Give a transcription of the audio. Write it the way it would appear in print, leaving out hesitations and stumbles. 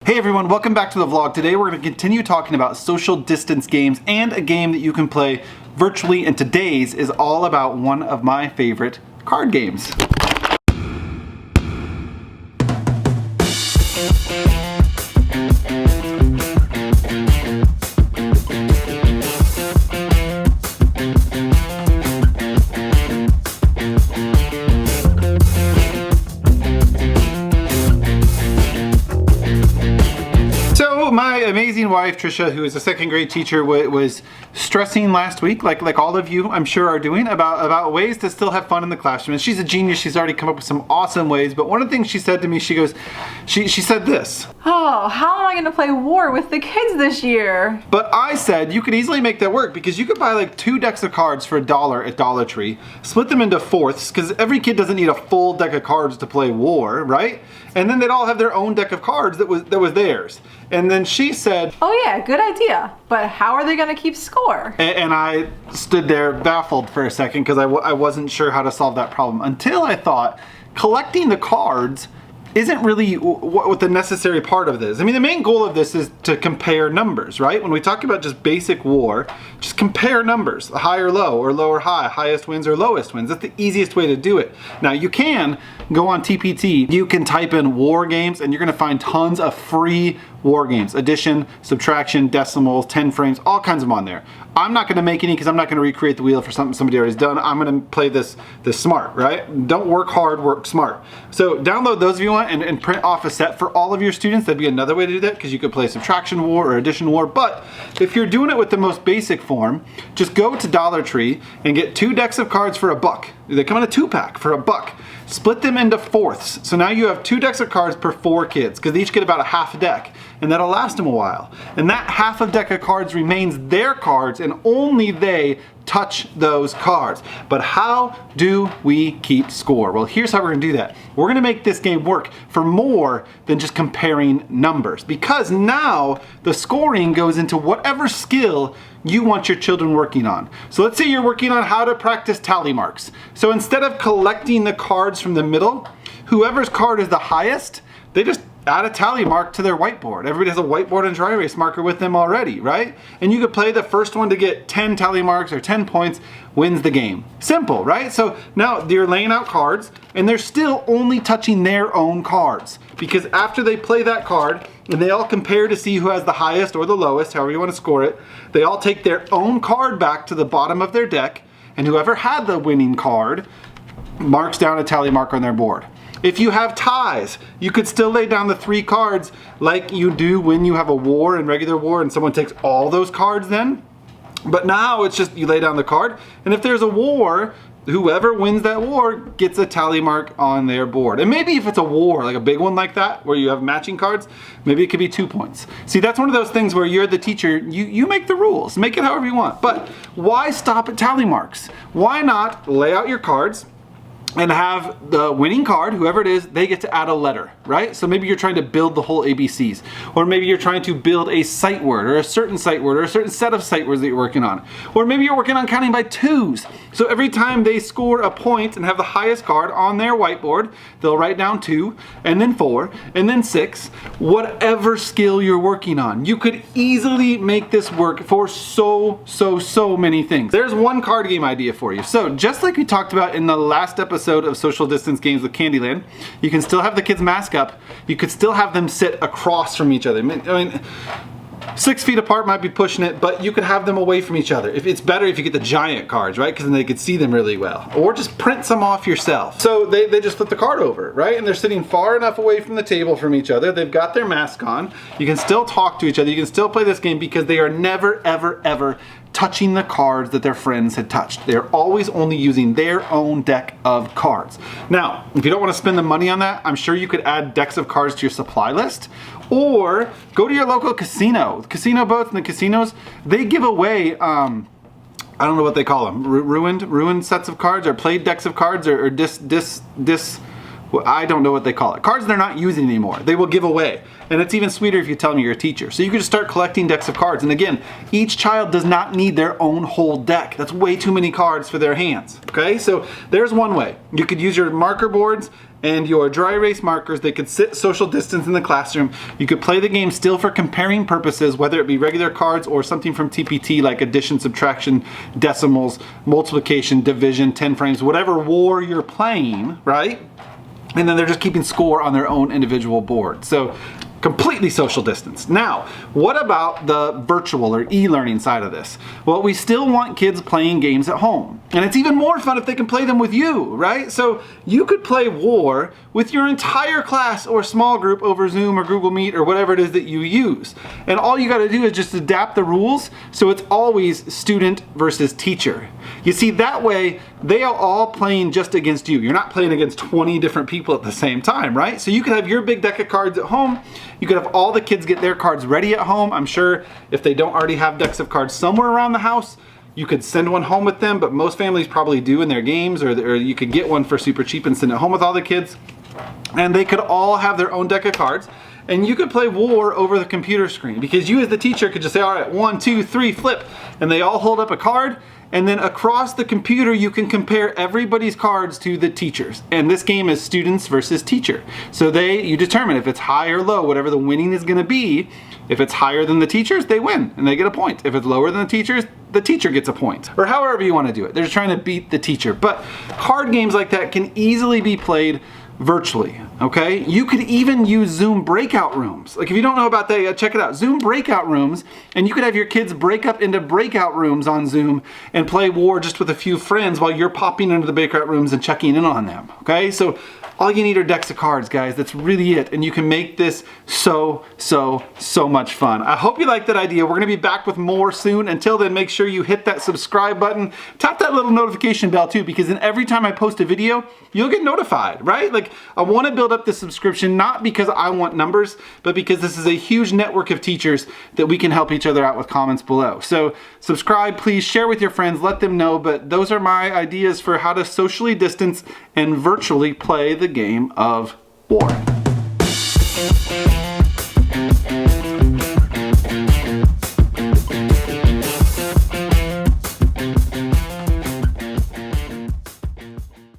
Hey everyone, welcome back to the vlog. Today we're going to continue talking about social distance games and a game that you can play virtually, and today's is all about one of my favorite card games. My amazing wife, Trisha, who is a second grade teacher, was stressing last week, like all of you I'm sure are doing, about ways to still have fun in the classroom. And she's a genius. She's already come up with some awesome ways. But one of the things she said to me, she said this. Oh, how am I going to play war with the kids this year? But I said you could easily make that work, because you could buy like 2 decks of cards for $1 at Dollar Tree, split them into fourths, because every kid doesn't need a full deck of cards to play war, right? And then they'd all have their own deck of cards that was theirs. And then she said, oh yeah, good idea, but how are they going to keep score? And I stood there baffled for a second, because I wasn't sure how to solve that problem, until I thought collecting the cards isn't really what the necessary part of this. I mean, the main goal of this is to compare numbers, right? When we talk about just basic war, just compare numbers, high or low, or low or high, highest wins or lowest wins. That's the easiest way to do it. Now, you can go on TPT, you can type in war games, and you're gonna find tons of free war games. Addition, subtraction, decimals, 10 frames, all kinds of them on there. I'm not gonna make any, because I'm not gonna recreate the wheel for something somebody already has done. I'm gonna play this smart, right? Don't work hard, work smart. So download those if you want, and print off a set for all of your students. That'd be another way to do that, because you could play subtraction war or addition war. But if you're doing it with the most basic form, just go to Dollar Tree and get 2 decks of cards for $1. They come in a 2-pack for $1. Split them into fourths. So now you have 2 decks of cards per 4 kids, because they each get about a half a deck, and that'll last them a while. And that half a deck of cards remains their cards, and only they touch those cards. But how do we keep score? Well, here's how we're gonna do that. We're gonna make this game work for more than just comparing numbers, because now the scoring goes into whatever skill you want your children working on. So let's say you're working on how to practice tally marks. So instead of collecting the cards from the middle, whoever's card is the highest, they just add a tally mark to their whiteboard. Everybody has a whiteboard and dry erase marker with them already, right? And you could play the first one to get 10 tally marks or 10 points wins the game. Simple, right? So now you're laying out cards, and they're still only touching their own cards, because after they play that card and they all compare to see who has the highest or the lowest, however you want to score it, they all take their own card back to the bottom of their deck, and whoever had the winning card marks down a tally mark on their board. If you have ties, you could still lay down the 3 cards like you do when you have a war and regular war, and someone takes all those cards then. But now it's just you lay down the card, and if there's a war, whoever wins that war gets a tally mark on their board. And maybe if it's a war, like a big one like that, where you have matching cards, maybe it could be 2 points. See, that's one of those things where you're the teacher, you make the rules, make it however you want. But why stop at tally marks? Why not lay out your cards and have the winning card, whoever it is, they get to add a letter, right? So maybe you're trying to build the whole ABCs, or maybe you're trying to build a sight word, or a certain sight word, or a certain set of sight words that you're working on. Or maybe you're working on counting by 2s. So every time they score a point and have the highest card on their whiteboard, they'll write down 2, and then 4, and then 6, whatever skill you're working on. You could easily make this work for so many things. There's one card game idea for you. So just like we talked about in the last episode of Social Distance Games with Candyland, you can still have the kids mask up. You could still have them sit across from each other. I mean, 6 feet apart might be pushing it, but you could have them away from each other. If it's better if you get the giant cards, right? Because then they could see them really well. Or just print some off yourself. So they just flip the card over, right? And they're sitting far enough away from the table from each other. They've got their mask on. You can still talk to each other. You can still play this game, because they are never, ever touching the cards that their friends had touched. They're always only using their own deck of cards. Now, if you don't want to spend the money on that, I'm sure you could add decks of cards to your supply list, or go to your local casino. Casino boats and the casinos, they give away, I don't know what they call them, ruined sets of cards, or played decks of cards, or well, I don't know what they call it. Cards they're not using anymore. They will give away. And it's even sweeter if you tell them you're a teacher. So you can just start collecting decks of cards. And again, each child does not need their own whole deck. That's way too many cards for their hands. Okay, so there's one way. You could use your marker boards and your dry erase markers. They could sit social distance in the classroom. You could play the game still for comparing purposes, whether it be regular cards or something from TPT like addition, subtraction, decimals, multiplication, division, 10 frames, whatever war you're playing, right? And then they're just keeping score on their own individual board. So completely social distance. Now, what about the virtual or e-learning side of this? Well, we still want kids playing games at home. And it's even more fun if they can play them with you, right? So you could play War with your entire class or small group over Zoom or Google Meet or whatever it is that you use. And all you got to do is just adapt the rules so it's always student versus teacher. You see, that way they are all playing just against you. You're not playing against 20 different people at the same time, right? So you could have your big deck of cards at home. You could have all the kids get their cards ready at home. I'm sure if they don't already have decks of cards somewhere around the house, you could send one home with them, but most families probably do in their games, or you could get one for super cheap and send it home with all the kids. And they could all have their own deck of cards. And you could play War over the computer screen because you as the teacher could just say, all right, 1, 2, 3, flip. And they all hold up a card. And then across the computer, you can compare everybody's cards to the teacher's. And this game is students versus teacher. So you determine if it's high or low, whatever the winning is gonna be. If it's higher than the teacher's, they win and they get a point. If it's lower than the teacher gets a point. Or however you wanna do it. They're just trying to beat the teacher. But card games like that can easily be played virtually, okay? You could even use Zoom breakout rooms. Like if you don't know about that, check it out. Zoom breakout rooms, and you could have your kids break up into breakout rooms on Zoom and play War just with a few friends while you're popping into the breakout rooms and checking in on them, okay? So all you need are decks of cards, guys. That's really it. And you can make this so much fun. I hope you like that idea. We're gonna be back with more soon. Until then, make sure you hit that subscribe button. Tap that little notification bell too, because then every time I post a video, you'll get notified, right? Like I wanna build up this subscription, not because I want numbers, but because this is a huge network of teachers that we can help each other out with comments below. So subscribe, please, share with your friends, let them know. But those are my ideas for how to socially distance and virtually play the game of War.